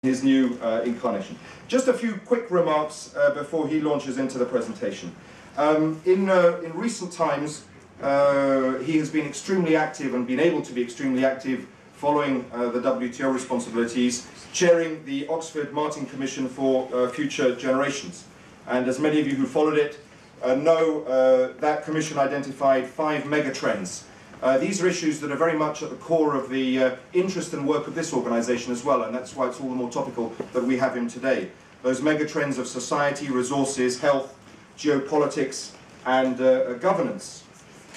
his new incarnation. Just a few quick remarks before he launches into the presentation. In recent times, he has been extremely active and been able to be extremely active following the WTO responsibilities, chairing the Oxford Martin Commission for Future Generations. And as many of you who followed it know, that commission identified 5 megatrends. These are issues that are very much at the core of the interest and work of this organisation as well, and that's why it's all the more topical that we have him today. Those megatrends of society, resources, health, geopolitics, and governance.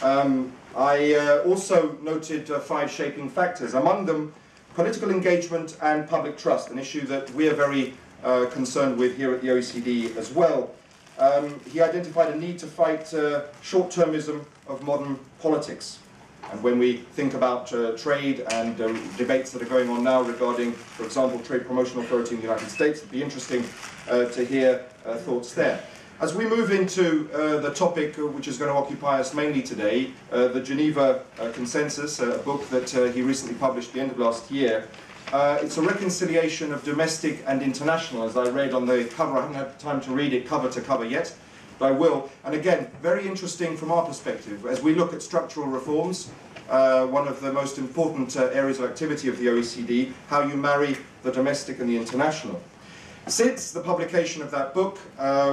I also noted 5 shaping factors, among them political engagement and public trust, an issue that we are very concerned with here at the OECD as well. He identified a need to fight short-termism of modern politics. And when we think about trade and debates that are going on now regarding, for example, Trade Promotion Authority in the United States, it'd be interesting to hear thoughts there. As we move into the topic which is going to occupy us mainly today, the Geneva Consensus, a book that he recently published at the end of last year, it's a reconciliation of domestic and international, as I read on the cover. I haven't had time to read it cover to cover yet, but I will. And again, very interesting from our perspective, as we look at structural reforms, one of the most important areas of activity of the OECD, how you marry the domestic and the international. Since the publication of that book,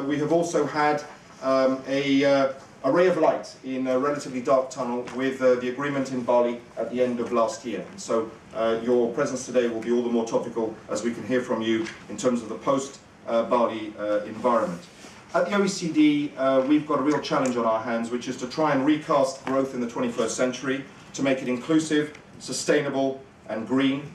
we have also had a ray of light in a relatively dark tunnel with the agreement in Bali at the end of last year. And so your presence today will be all the more topical as we can hear from you in terms of the post-Bali environment. At the OECD, we've got a real challenge on our hands, which is to try and recast growth in the 21st century, to make it inclusive, sustainable, and green.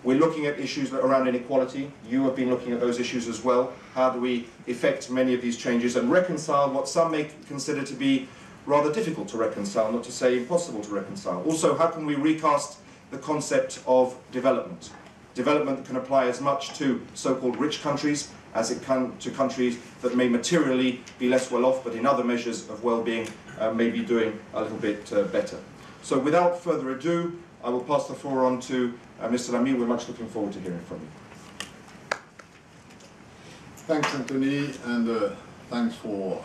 We're looking at issues around inequality. You have been looking at those issues as well. How do we effect many of these changes and reconcile what some may consider to be rather difficult to reconcile, not to say impossible to reconcile. Also, how can we recast the concept of development? Development that can apply as much to so-called rich countries as it can to countries that may materially be less well off, but in other measures of well-being may be doing a little bit better. So without further ado, I will pass the floor on to Mr. LAMY. We're much looking forward to hearing from you. Thanks, Anthony, and thanks for